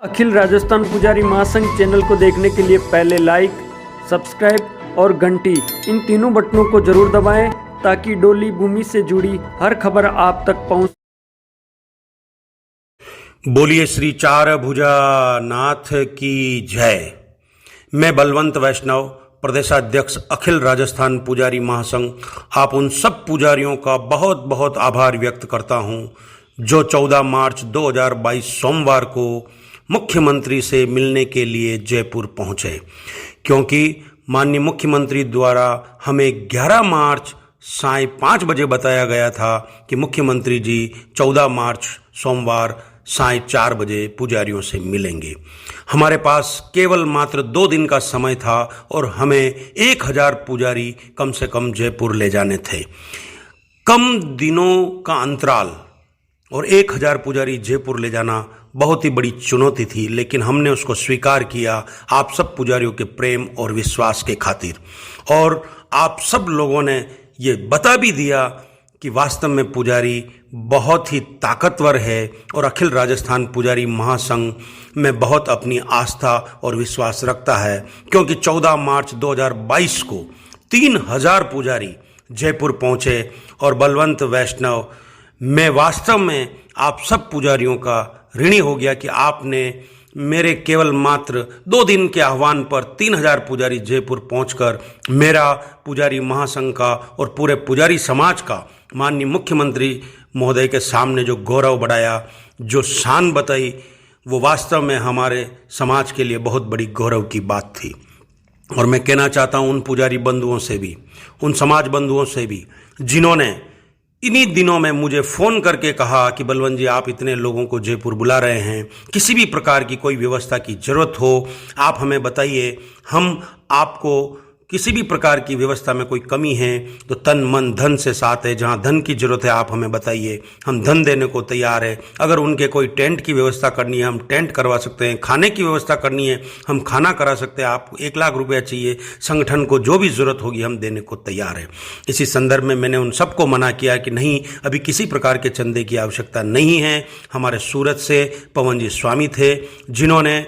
अखिल राजस्थान पुजारी महासंघ चैनल को देखने के लिए पहले लाइक, सब्सक्राइब और घंटी इन तीनों बटनों को जरूर दबाएं ताकि डोली भूमि से जुड़ी हर खबर आप तक पहुंच। बोलिए श्री चार भुजा नाथ की जय। मैं बलवंत वैष्णव, प्रदेशाध्यक्ष अखिल राजस्थान पुजारी महासंघ, आप उन सब पुजारियों का बहुत बहुत आभार व्यक्त करता हूं जो 14 मार्च 2022 सोमवार को मुख्यमंत्री से मिलने के लिए जयपुर पहुंचे, क्योंकि माननीय मुख्यमंत्री द्वारा हमें 11 मार्च साय 5 बजे बताया गया था कि मुख्यमंत्री जी 14 मार्च सोमवार साय 4 बजे पुजारियों से मिलेंगे। हमारे पास केवल मात्र 2 दिन का समय था और हमें 1000 पुजारी कम से कम जयपुर ले जाने थे। कम दिनों का अंतराल और 1000 पुजारी जयपुर ले जाना बहुत ही बड़ी चुनौती थी, लेकिन हमने उसको स्वीकार किया आप सब पुजारियों के प्रेम और विश्वास के खातिर। और आप सब लोगों ने ये बता भी दिया कि वास्तव में पुजारी बहुत ही ताकतवर है और अखिल राजस्थान पुजारी महासंघ में बहुत अपनी आस्था और विश्वास रखता है, क्योंकि 14 मार्च 2022 को 3000 पुजारी जयपुर पहुंचे। और बलवंत वैष्णव, मैं वास्तव में आप सब पुजारियों का ऋणी हो गया कि आपने मेरे केवल मात्र 2 दिन के आह्वान पर 3000 पुजारी जयपुर पहुंचकर मेरा पुजारी महासंघ का और पूरे पुजारी समाज का माननीय मुख्यमंत्री महोदय के सामने जो गौरव बढ़ाया, जो शान बताई, वो वास्तव में हमारे समाज के लिए बहुत बड़ी गौरव की बात थी। और मैं कहना चाहता हूं उन पुजारी बंधुओं से भी, उन समाज बंधुओं से भी जिन्होंने इन्हीं दिनों में मुझे फ़ोन करके कहा कि बलवंत जी, आप इतने लोगों को जयपुर बुला रहे हैं, किसी भी प्रकार की कोई व्यवस्था की ज़रूरत हो आप हमें बताइए, हम आपको किसी भी प्रकार की व्यवस्था में कोई कमी है तो तन मन धन से साथ है, जहां धन की ज़रूरत है आप हमें बताइए, हम धन देने को तैयार है। अगर उनके कोई टेंट की व्यवस्था करनी है हम टेंट करवा सकते हैं, खाने की व्यवस्था करनी है हम खाना करा सकते हैं, आपको 1 लाख रुपया चाहिए, संगठन को जो भी ज़रूरत होगी हम देने को तैयार है। इसी संदर्भ में मैंने उन सबको मना किया कि नहीं, अभी किसी प्रकार के चंदे की आवश्यकता नहीं है। हमारे सूरत से पवन जी स्वामी थे जिन्होंने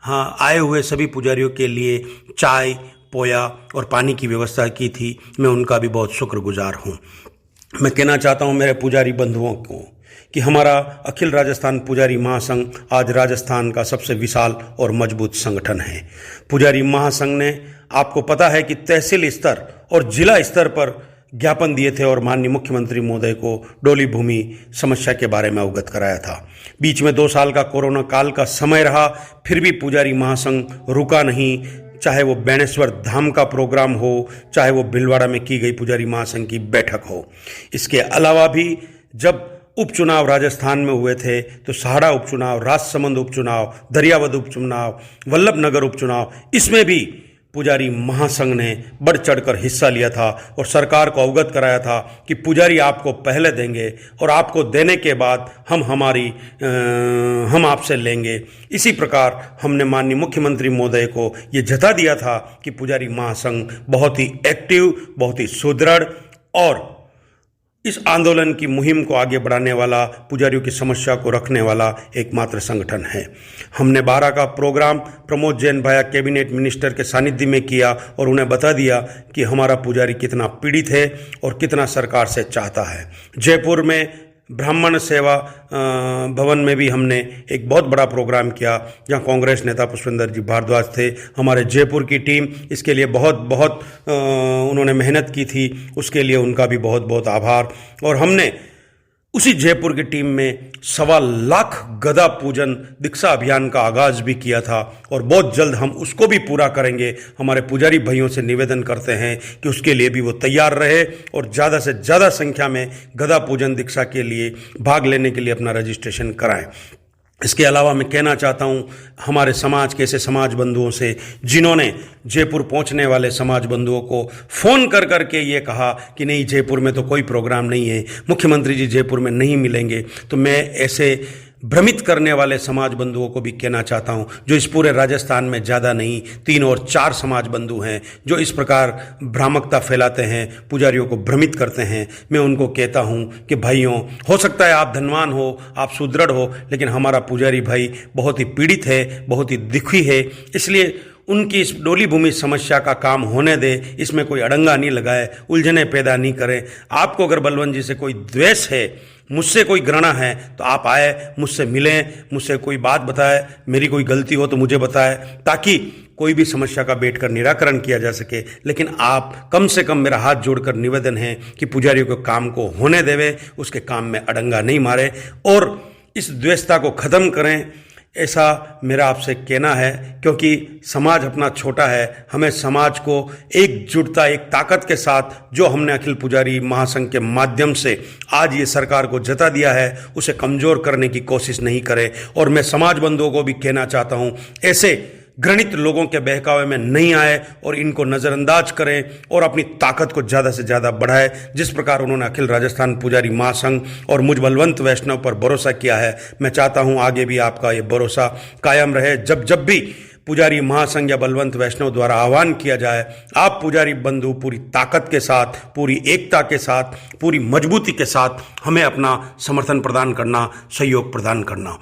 आए हुए सभी पुजारियों के लिए चाय, पोया और पानी की व्यवस्था की थी, मैं उनका भी बहुत शुक्रगुजार हूँ। मैं कहना चाहता हूँ मेरे पुजारी बंधुओं को कि हमारा अखिल राजस्थान पुजारी महासंघ आज राजस्थान का सबसे विशाल और मजबूत संगठन है। पुजारी महासंघ ने, आपको पता है कि तहसील स्तर और जिला स्तर पर ज्ञापन दिए थे और माननीय मुख्यमंत्री महोदय को डोली भूमि समस्या के बारे में अवगत कराया था। बीच में 2 साल का कोरोना काल का समय रहा, फिर भी पुजारी महासंघ रुका नहीं, चाहे वो बेणेश्वर धाम का प्रोग्राम हो, चाहे वो भिलवाड़ा में की गई पुजारी महासंघ की बैठक हो। इसके अलावा भी जब उपचुनाव राजस्थान में हुए थे तो सहाड़ा उपचुनाव, राजसमंद उपचुनाव, दरियावद उपचुनाव, वल्लभनगर उपचुनाव, इसमें भी पुजारी महासंघ ने बढ़ चढ़कर हिस्सा लिया था और सरकार को अवगत कराया था कि पुजारी आपको पहले देंगे और आपको देने के बाद हम आपसे लेंगे। इसी प्रकार हमने माननीय मुख्यमंत्री महोदय को ये जता दिया था कि पुजारी महासंघ बहुत ही एक्टिव, बहुत ही सुदृढ़ और इस आंदोलन की मुहिम को आगे बढ़ाने वाला, पुजारियों की समस्या को रखने वाला एकमात्र संगठन है। हमने 12 का programme Pramod Jain Bhaya cabinet minister के सानिध्य में किया और उन्हें बता दिया कि हमारा पुजारी कितना पीड़ित है और कितना सरकार से चाहता है। जयपुर में ब्राह्मण सेवा भवन में भी हमने एक बहुत बड़ा प्रोग्राम किया जहां कांग्रेस नेता पुष्पेंद्र जी भारद्वाज थे। हमारे जयपुर की टीम इसके लिए बहुत उन्होंने मेहनत की थी, उसके लिए उनका भी बहुत आभार। और हमने उसी जयपुर की टीम में 1.25 लाख गदा पूजन दीक्षा अभियान का आगाज भी किया था और बहुत जल्द हम उसको भी पूरा करेंगे। हमारे पुजारी भाइयों से निवेदन करते हैं कि उसके लिए भी वो तैयार रहे और ज़्यादा से ज़्यादा संख्या में गदा पूजन दीक्षा के लिए भाग लेने के लिए अपना रजिस्ट्रेशन कराएं। इसके अलावा मैं कहना चाहता हूं हमारे समाज के ऐसे समाज बंधुओं से जिन्होंने जयपुर पहुंचने वाले समाज बंधुओं को फ़ोन कर करके ये कहा कि नहीं, जयपुर में तो कोई प्रोग्राम नहीं है, मुख्यमंत्री जी जयपुर में नहीं मिलेंगे। तो मैं ऐसे भ्रमित करने वाले समाज बंधुओं को भी कहना चाहता हूं, जो इस पूरे राजस्थान में ज़्यादा नहीं 3 और 4 समाज बंधु हैं जो इस प्रकार भ्रामकता फैलाते हैं, पुजारियों को भ्रमित करते हैं। मैं उनको कहता हूं कि भाइयों, हो सकता है आप धनवान हो, आप सुदृढ़ हो, लेकिन हमारा पुजारी भाई बहुत ही पीड़ित है, बहुत ही दुखी है। इसलिए उनकी इस डोली भूमि समस्या का काम होने दे, इसमें कोई अड़ंगा नहीं लगाए, उलझने पैदा नहीं करें। आपको अगर बलवंत जी से कोई द्वेष है, मुझसे कोई घृणा है, तो आप आए, मुझसे मिलें, मुझसे कोई बात बताए, मेरी कोई गलती हो तो मुझे बताए, ताकि कोई भी समस्या का बैठकर निराकरण किया जा सके। लेकिन आप कम से कम, मेरा हाथ जोड़कर निवेदन है कि पुजारियों के काम को होने देवे, उसके काम में अड़ंगा नहीं मारे और इस द्वेषता को खत्म करें, ऐसा मेरा आपसे कहना है। क्योंकि समाज अपना छोटा है, हमें समाज को एकजुटता, एक ताकत के साथ, जो हमने अखिल पुजारी महासंघ के माध्यम से आज ये सरकार को जता दिया है, उसे कमज़ोर करने की कोशिश नहीं करें। और मैं समाज बंधुओं को भी कहना चाहता हूँ, ऐसे घृणित लोगों के बहकावे में नहीं आए और इनको नज़रअंदाज करें और अपनी ताकत को ज़्यादा से ज़्यादा बढ़ाएं। जिस प्रकार उन्होंने अखिल राजस्थान पुजारी महासंघ और मुझ बलवंत वैष्णव पर भरोसा किया है, मैं चाहता हूं आगे भी आपका ये भरोसा कायम रहे। जब भी पुजारी महासंघ या बलवंत वैष्णव द्वारा आह्वान किया जाए, आप पुजारी बंधु पूरी ताकत के साथ, पूरी एकता के साथ, पूरी मजबूती के साथ हमें अपना समर्थन प्रदान करना, सहयोग प्रदान करना।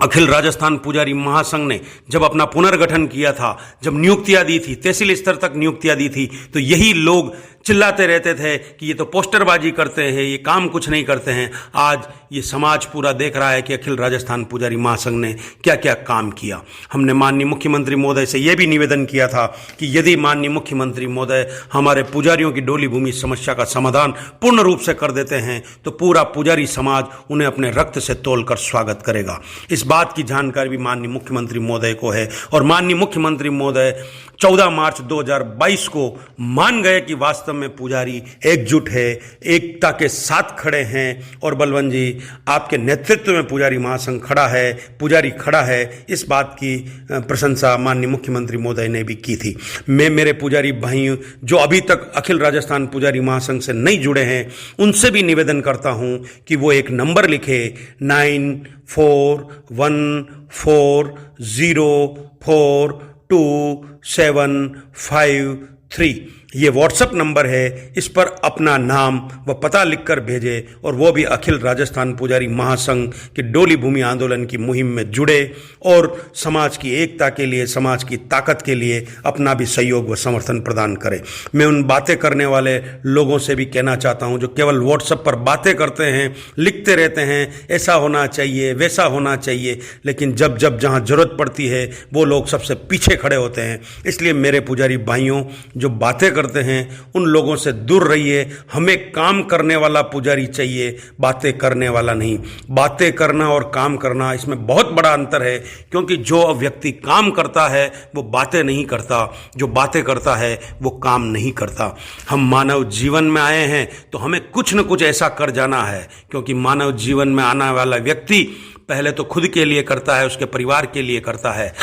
अखिल राजस्थान पुजारी महासंघ ने जब अपना पुनर्गठन किया था, जब नियुक्तियां दी थी, तहसील स्तर तक नियुक्तियां दी थी, तो यही लोग चिल्लाते रहते थे कि ये तो पोस्टरबाजी करते हैं, ये काम कुछ नहीं करते हैं। आज ये समाज पूरा देख रहा है कि अखिल राजस्थान पुजारी महासंघ ने क्या क्या काम किया। हमने माननीय मुख्यमंत्री महोदय से यह भी निवेदन किया था कि यदि माननीय मुख्यमंत्री महोदय हमारे पुजारियों की डोली भूमि समस्या का समाधान पूर्ण रूप से कर देते हैं, तो पूरा पुजारी समाज उन्हें अपने रक्त से तोलकर स्वागत करेगा। इस बात की जानकारी भी माननीय मुख्यमंत्री महोदय को है और माननीय मुख्यमंत्री महोदय 14 मार्च 2022 को मान गए कि वास्तव में पुजारी एकजुट है, एकता के साथ खड़े हैं। और बलवंत जी, आपके नेतृत्व में पुजारी महासंघ खड़ा है, पुजारी खड़ा है, इस बात की प्रशंसा माननीय मुख्यमंत्री महोदय ने भी की थी। मैं मेरे पुजारी भाई जो अभी तक अखिल राजस्थान पुजारी महासंघ से नहीं जुड़े हैं, उनसे भी निवेदन करता हूं कि वो एक नंबर लिखे 9414042753। ये व्हाट्सएप नंबर है, इस पर अपना नाम व पता लिखकर भेजे और वो भी अखिल राजस्थान पुजारी महासंघ के डोली भूमि आंदोलन की मुहिम में जुड़े और समाज की एकता के लिए, समाज की ताकत के लिए अपना भी सहयोग व समर्थन प्रदान करें। मैं उन बातें करने वाले लोगों से भी कहना चाहता हूं जो केवल व्हाट्सएप पर बातें करते हैं, लिखते रहते हैं, ऐसा होना चाहिए, वैसा होना चाहिए, लेकिन जब जब जहां जरूरत पड़ती है वो लोग सबसे पीछे खड़े होते हैं। इसलिए मेरे पुजारी भाइयों, जो बातें करते हैं उन लोगों से दूर रहिए। हमें काम करने वाला पुजारी चाहिए, बातें करने वाला नहीं। बातें करना और काम करना, इसमें बहुत बड़ा अंतर है, क्योंकि जो व्यक्ति काम करता है वो बातें नहीं करता, जो बातें करता है वो काम नहीं करता। हम मानव जीवन में आए हैं तो हमें कुछ न कुछ ऐसा कर जाना है, क्योंकि मानव जीवन में आने वाला व्यक्ति पहले तो खुद के लिए करता है, उसके परिवार के लिए करता है।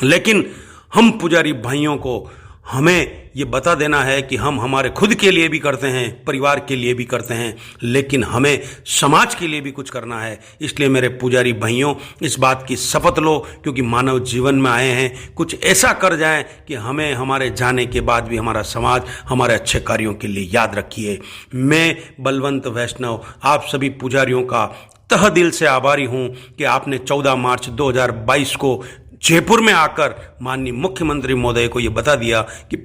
लेकिन हम पुजारी भाइयों को हमें ये बता देना है कि हम हमारे खुद के लिए भी करते हैं, परिवार के लिए भी करते हैं, लेकिन हमें समाज के लिए भी कुछ करना है। इसलिए मेरे पुजारी भाइयों, इस बात की शपथ लो, क्योंकि मानव जीवन में आए हैं, कुछ ऐसा कर जाएं कि हमें हमारे जाने के बाद भी हमारा समाज हमारे अच्छे कार्यों के लिए याद रखिए। मैं बलवंत वैष्णव आप सभी पुजारियों का तह दिल से आभारी हूं कि आपने 14 मार्च 2022 को जयपुर में आकर माननीय मुख्यमंत्री महोदय को ये बता दिया कि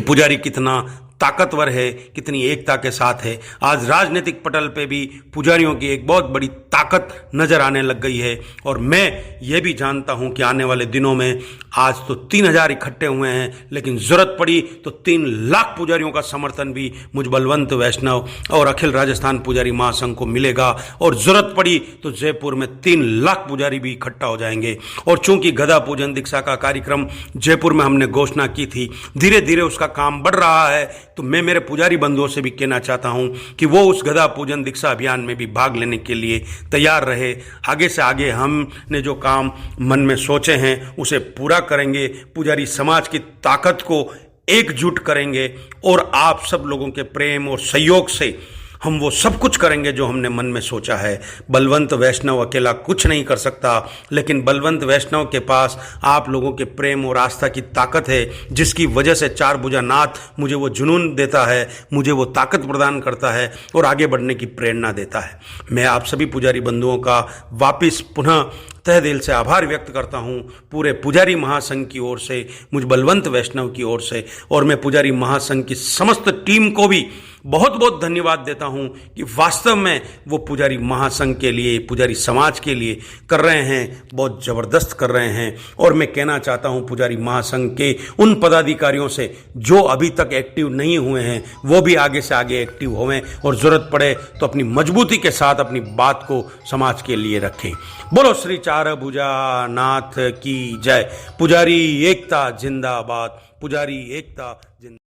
पुजारी कितना ताकतवर है, कितनी एकता के साथ है। आज राजनीतिक पटल पे भी पुजारियों की एक बहुत बड़ी ताकत नजर आने लग गई है। और मैं ये भी जानता हूं कि आने वाले दिनों में, आज तो 3000 इकट्ठे हुए हैं, लेकिन जरूरत पड़ी तो 3 लाख पुजारियों का समर्थन भी मुझ बलवंत वैष्णव और अखिल राजस्थान पुजारी महासंघ को मिलेगा। और जरूरत पड़ी तो जयपुर में 3 लाख पुजारी भी इकट्ठा हो जाएंगे। और चूंकि गदा पूजन दीक्षा का कार्यक्रम जयपुर में हमने घोषणा की थी, धीरे धीरे उसका काम बढ़ रहा है, तो मैं मेरे पुजारी बंधुओं से भी कहना चाहता हूं कि वो उस गदा पूजन दीक्षा अभियान में भी भाग लेने के लिए तैयार रहे। आगे से आगे हमने जो काम मन में सोचे हैं उसे पूरा करेंगे, पुजारी समाज की ताकत को एकजुट करेंगे और आप सब लोगों के प्रेम और सहयोग से हम वो सब कुछ करेंगे जो हमने मन में सोचा है। बलवंत वैष्णव अकेला कुछ नहीं कर सकता, लेकिन बलवंत वैष्णव के पास आप लोगों के प्रेम और आस्था की ताकत है, जिसकी वजह से चार भुजा नाथ मुझे वो जुनून देता है, मुझे वो ताकत प्रदान करता है और आगे बढ़ने की प्रेरणा देता है। मैं आप सभी पुजारी बंधुओं का वापिस पुनः तहे दिल से आभार व्यक्त करता हूँ, पूरे पुजारी महासंघ की ओर से, मुझ बलवंत वैष्णव की ओर से, और मैं पुजारी महासंघ की समस्त टीम को भी बहुत बहुत धन्यवाद देता हूँ कि वास्तव में वो पुजारी महासंघ के लिए, पुजारी समाज के लिए कर रहे हैं, बहुत ज़बरदस्त कर रहे हैं। और मैं कहना चाहता हूँ पुजारी महासंघ के उन पदाधिकारियों से जो अभी तक एक्टिव नहीं हुए हैं, वो भी आगे से आगे एक्टिव होवें और ज़रूरत पड़े तो अपनी मजबूती के साथ अपनी बात को समाज के लिए रखें। बोलो श्री चार भुजा नाथ की जय। पुजारी एकता जिंदाबाद, पुजारी एकता जिंदाबाद।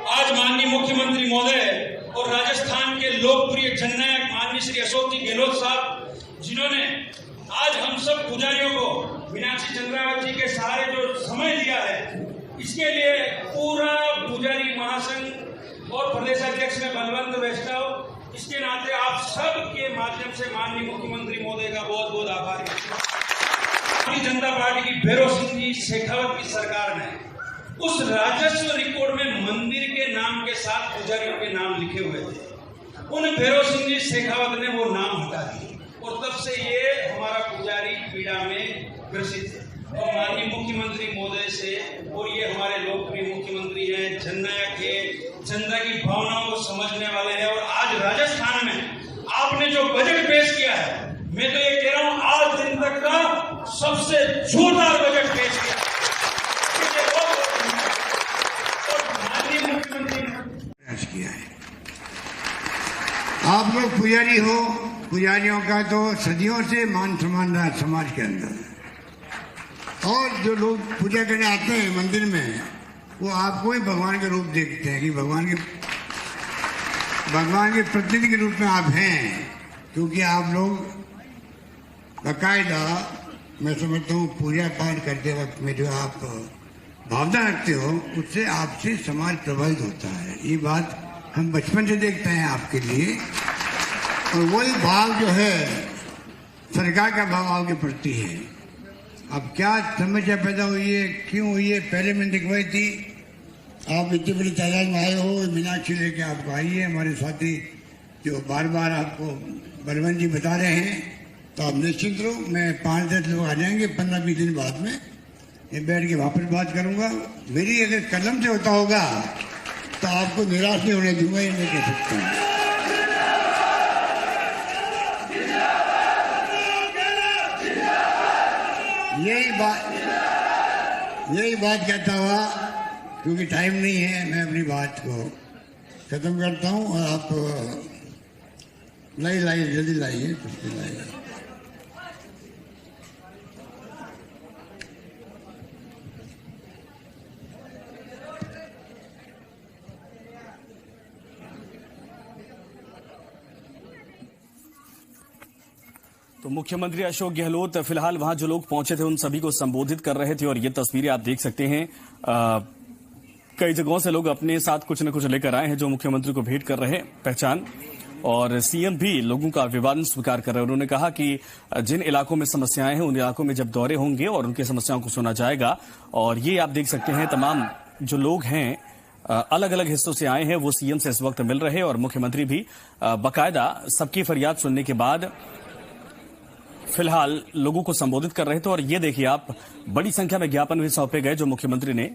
आज माननीय मुख्यमंत्री महोदय और राजस्थान के लोकप्रिय जननायक माननीय श्री अशोक जी गहलोत साहब, जिन्होंने आज हम सब पुजारियों को मीनाक्षी चंद्रावत जी के सहारे जो समय दिया है, इसके लिए पूरा पुजारी महासंघ और प्रदेशाध्यक्ष में बलवंत वैष्णव, इसके नाते आप सब के माध्यम से माननीय मुख्यमंत्री महोदय का बहुत बहुत आभार। भारतीय जनता पार्टी की भैरव सिंह जी शेखावत की सरकार ने उस राजस्व रिकॉर्ड में मंदिर के नाम के साथ पुजारियों के नाम लिखे हुए थे, उन भैरव सिंह जी शेखावत ने वो नाम हटा दिए और तब से ये हमारा पुजारी पीड़ा में ग्रसित है। और माननीय मुख्यमंत्री महोदय से, और ये हमारे लोकप्रिय मुख्यमंत्री हैं, जननायक है, जनता की भावनाओं को समझने वाले हैं। और आज राजस्थान में आपने जो बजट पेश किया है, मैं तो ये कह रहा हूं आज दिन तक का सबसे जोरदार बजट पेश किया। किया है। आप लोग पुजारी हो, पुजारियों का तो सदियों से मान सम्मान रहा समाज के अंदर, और जो लोग पूजा करने आते हैं मंदिर में, वो आपको ही भगवान के रूप देखते हैं कि भगवान के प्रतिनिधि के रूप में आप हैं, क्योंकि आप लोग बाकायदा, मैं समझता हूँ पूजा पाठ करते वक्त में जो आप भावना रखते हो, उससे आपसे समाज प्रभावित होता है। ये बात हम बचपन से देखते हैं आपके लिए, और वही भाव जो है सरकार का भाव आपके प्रति है। अब क्या समस्या पैदा हुई है, क्यों हुई है, पहले मैंने दिखवाई थी। आप इतनी बड़ी तादाद में आए हो, मीनाक्षी लेके आपको आई है, हमारे साथी जो बार बार आपको बलवंत जी बता रहे हैं, तो आप निश्चिंत रहो, मैं 5-10 लोग आ जाएंगे 15-20 दिन बाद में, ये बैठ के वापस बात करूंगा। मेरी अगर कलम से होता होगा तो आपको निराश नहीं होने दूंगा, ये मैं कह सकता हूँ। यही बात कहता हुआ, क्योंकि टाइम नहीं है, मैं अपनी बात को खत्म करता हूँ। और आप लाइए जल्दी लाइए, कुछ भी लाइए। तो मुख्यमंत्री अशोक गहलोत फिलहाल वहां जो लोग पहुंचे थे उन सभी को संबोधित कर रहे थे, और ये तस्वीरें आप देख सकते हैं। कई जगहों से लोग अपने साथ कुछ न कुछ लेकर आए हैं जो मुख्यमंत्री को भेंट कर रहे हैं पहचान, और सीएम भी लोगों का अभिवादन स्वीकार कर रहे हैं। उन्होंने कहा कि जिन इलाकों में समस्याएं हैं उन इलाकों में जब दौरे होंगे और उनकी समस्याओं को सुना जाएगा। और ये आप देख सकते हैं तमाम जो लोग हैं अलग अलग हिस्सों से आए हैं, वो सीएम से इस वक्त मिल रहे हैं, और मुख्यमंत्री भी बाकायदा सबकी फरियाद सुनने के बाद फिलहाल लोगों को संबोधित कर रहे थे। और ये देखिए आप, बड़ी संख्या में ज्ञापन भी सौंपे गए जो मुख्यमंत्री ने